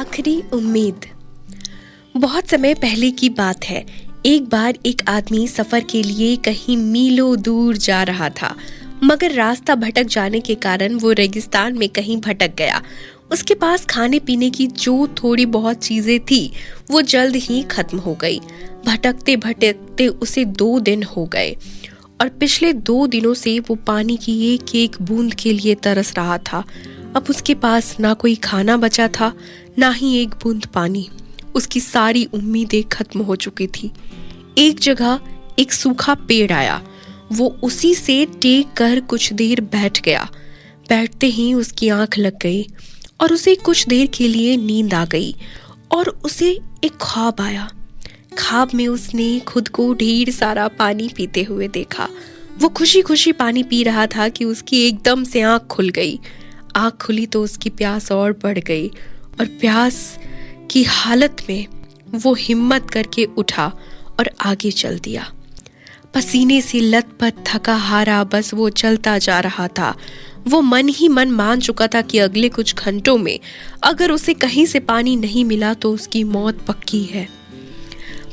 आखिरी उम्मीद। बहुत समय पहले की बात है। एक बार एक आदमी सफर के लिए कहीं मीलों दूर जा रहा था, मगर रास्ता भटक जाने के कारण वो रेगिस्तान में कहीं भटक गया। उसके पास खाने पीने की जो थोड़ी बहुत चीजें थी वो जल्द ही खत्म हो गई। भटकते भटकते उसे 2 दिन हो गए और पिछले 2 दिनों से वो पानी की एक एक बूंद के लिए तरस रहा था। अब उसके पास ना कोई खाना बचा था, ना ही एक बूंद पानी। उसकी सारी उम्मीदें खत्म हो चुकी थी। एक जगह एक सूखा पेड़ आया। वो उसी से टेक कर कुछ देर बैठ गया। बैठते ही उसकी आंख लग गई और उसे कुछ देर के लिए नींद आ गई और उसे एक ख्वाब आया। ख्वाब में उसने खुद को ढेर सारा पानी पीते हुए देखा। वो खुशी खुशी पानी पी रहा था कि उसकी एकदम से आंख खुल गई। आंख खुली तो उसकी प्यास और बढ़ गई और प्यास की हालत में वो हिम्मत करके उठा और आगे चल दिया। पसीने से लथपथ थका हारा बस वो चलता जा रहा था। वो मन ही मन मान चुका था कि अगले कुछ घंटों में अगर उसे कहीं से पानी नहीं मिला तो उसकी मौत पक्की है।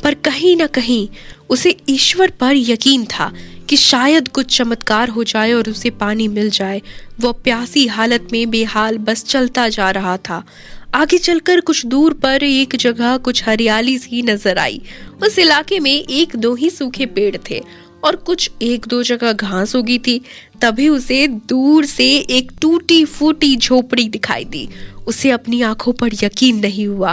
पर कहीं ना कहीं उसे ईश्वर पर यकीन था कि शायद कुछ चमत्कार हो जाए और उसे पानी मिल जाए। वो प्यासी हालत में बेहाल बस चलता जा रहा था। आगे चलकर कुछ दूर पर एक जगह कुछ हरियाली सी नजर आई। उस इलाके में 1-2 ही सूखे पेड़ थे और कुछ 1-2 जगह घास उगी थी। तभी उसे दूर से एक टूटी फूटी झोपड़ी दिखाई दी। उसे अपनी आंखों पर यकीन नहीं हुआ।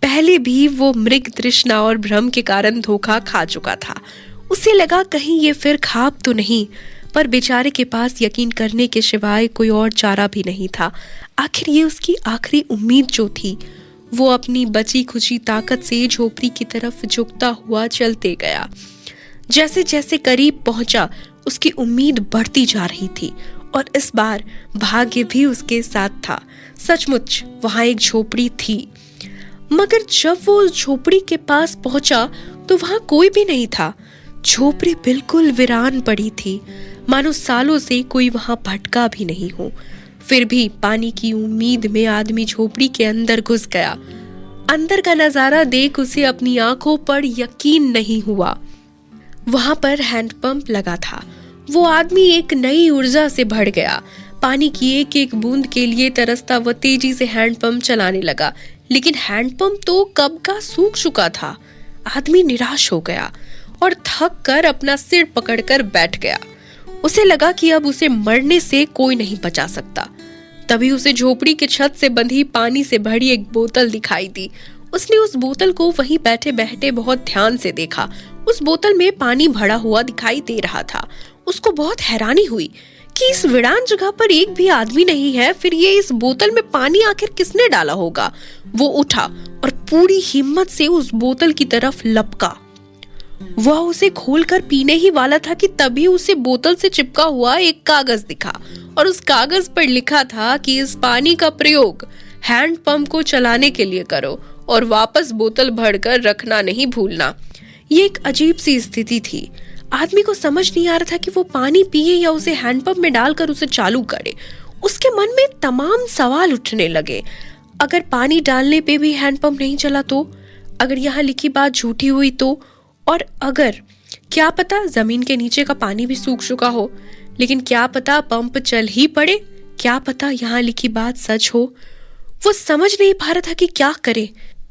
पहले भी वो मृग तृष्णा और भ्रम के कारण धोखा खा चुका था। उसे लगा कहीं ये फिर ख्वाब तो नहीं, पर बेचारे के पास यकीन करने के सिवाय कोई और चारा भी नहीं था। आखिर ये उसकी आखिरी उम्मीद जो थी। वो अपनी बची खुची ताकत से झोपड़ी की तरफ झुकता हुआ चलते गया। जैसे जैसे करीब पहुंचा उसकी उम्मीद बढ़ती जा रही थी और इस बार भाग्य भी उसके साथ था। सचमुच वहां एक झोपड़ी थी, मगर जब वो उस झोपड़ी के पास पहुंचा तो वहां कोई भी नहीं था। झोपड़ी बिल्कुल वीरान पड़ी थी, मानो सालों से कोई वहां भटका भी नहीं हो। फिर भी पानी की उम्मीद में आदमी झोपड़ी के अंदर घुस गया। अंदर का नजारा देख उसे अपनी आंखों पर यकीन नहीं हुआ। वहां पर हैंडपंप लगा था। वो आदमी एक नई ऊर्जा से भर गया। पानी की एक एक बूंद के लिए तरसता वो तेजी से हैंडपंप चलाने लगा, लेकिन हैंडपंप तो कब का सूख चुका था। आदमी निराश हो गया और थक कर अपना सिर पकड़कर बैठ गया। उसे लगा कि अब उसे मरने से कोई नहीं बचा सकता। तभी उसे झोपड़ी के छत से बंधी पानी से भरी एक बोतल दिखाई दी। उसने उस बोतल को वहीं बैठे बैठे बहुत ध्यान से देखा। उस बोतल में पानी भरा हुआ दिखाई दे रहा था। उसको बहुत हैरानी हुई कि इस वीरान जगह पर एक भी आदमी नहीं है। फिर ये इस बोतल में पानी आखिर किसने डाला होगा? वो उठा और पूरी हिम्मत से उस बोतल की तरफ लपका। वह उसे खोलकर पीने ही वाला था कि तभी उसे बोतल से चिपका हुआ एक कागज दिखा और उस कागज पर लिखा था कि इस पानी का प्रयोग हैंडपंप को चलाने के लिए करो और वापस बोतल भरकर रखना नहीं भूलना। ये एक अजीब सी स्थिति थी। आदमी को समझ नहीं आ रहा था कि वो पानी पिए या उसे हैंडपंप में डालकर उसे चालू करे। उसके मन में तमाम सवाल उठने लगे। अगर पानी डालने पे भी हैंडपंप नहीं चला तो? अगर यहाँ लिखी बात झूठी हुई तो? और अगर क्या पता जमीन के नीचे का पानी भी सूख चुका हो, लेकिन क्या पता पंप चल ही पड़े? क्या पता यहाँ लिखी बात सच हो? वो समझ नहीं पा रहा था कि क्या करे।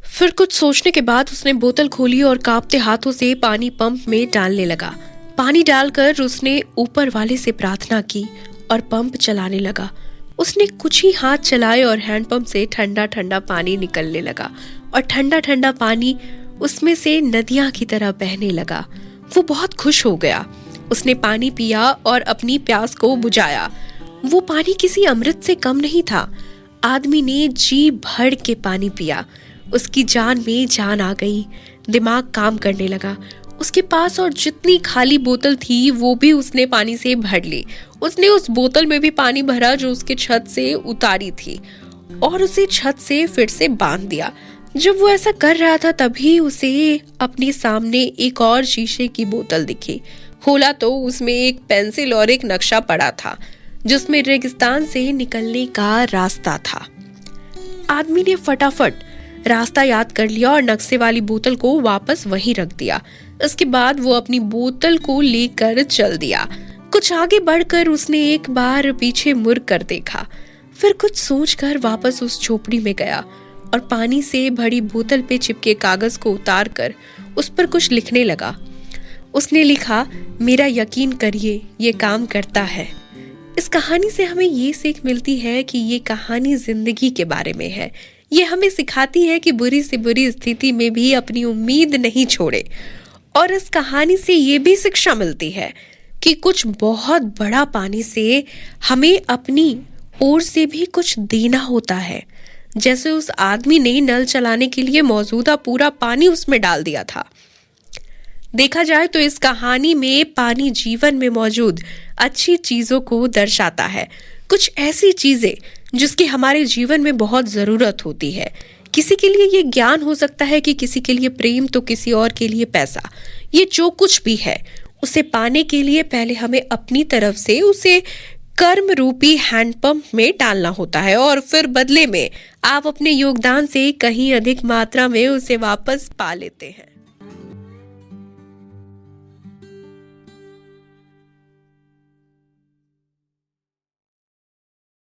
फिर कुछ सोचने के बाद उसने बोतल खोली और कांपते हाथों से पानी पंप में डालने लगा। पानी डालकर उसने ऊपर वाले से प्रार्थना की और पंप चलाने लगा। उसने कुछ ही हाथ चलाए और हैंडपंप से ठंडा ठंडा पानी निकलने लगा और ठंडा ठंडा पानी उसमें से नदियां की तरह बहने लगा। वो बहुत खुश हो गया। उसने पानी पिया और अपनी प्यास को बुझाया। वो पानी किसी अमृत से कम नहीं था। आदमी ने जी भर के पानी पिया। उसकी जान में जान आ गई। दिमाग काम करने लगा। उसके पास और जितनी खाली बोतल थी वो भी उसने पानी से भर ली। उसने उस बोतल में भी पानी भरा जो उसके छत से उतारी थी और उसे छत से फिर से बांध दिया। जब वो ऐसा कर रहा था तभी उसे अपने सामने एक और शीशे की बोतल दिखी। खोला तो उसमें एक पेंसिल और एक नक्शा पड़ा था जिसमें रेगिस्तान से निकलने का रास्ता था। आदमी ने फटाफट रास्ता याद कर लिया और नक्शे वाली बोतल को वापस वहीं रख दिया। इसके बाद वो अपनी बोतल को लेकर चल दिया। कुछ आगे बढ़कर उसने एक बार पीछे मुड़ कर देखा, फिर कुछ सोचकर वापस उस झोपड़ी में गया और पानी से भरी बोतल पे चिपके कागज को उतार कर उस पर कुछ लिखने लगा। उसने लिखा, मेरा यकीन करिए ये काम करता है। इस कहानी से हमें ये सीख मिलती है कि ये कहानी जिंदगी के बारे में है। ये हमें सिखाती है कि बुरी से बुरी स्थिति में भी अपनी उम्मीद नहीं छोड़े। और इस कहानी से ये भी शिक्षा मिलती है कि कुछ बहुत बड़ा पाने से हमें अपनी ओर से भी कुछ देना होता है। जैसे उस आदमी ने नल चलाने के लिए मौजूदा पूरा पानी उसमें डाल दिया था। देखा जाए तो इस कहानी में पानी जीवन में मौजूद अच्छी चीजों को दर्शाता है। कुछ ऐसी चीजें जिसकी हमारे जीवन में बहुत जरूरत होती है। किसी के लिए ये ज्ञान हो सकता है कि किसी के लिए प्रेम, तो किसी और के लिए पैसा। ये जो कुछ भी है उसे पाने के लिए पहले हमें अपनी तरफ से उसे कर्म रूपी हैंडपंप में डालना होता है और फिर बदले में आप अपने योगदान से कहीं अधिक मात्रा में उसे वापस पा लेते हैं।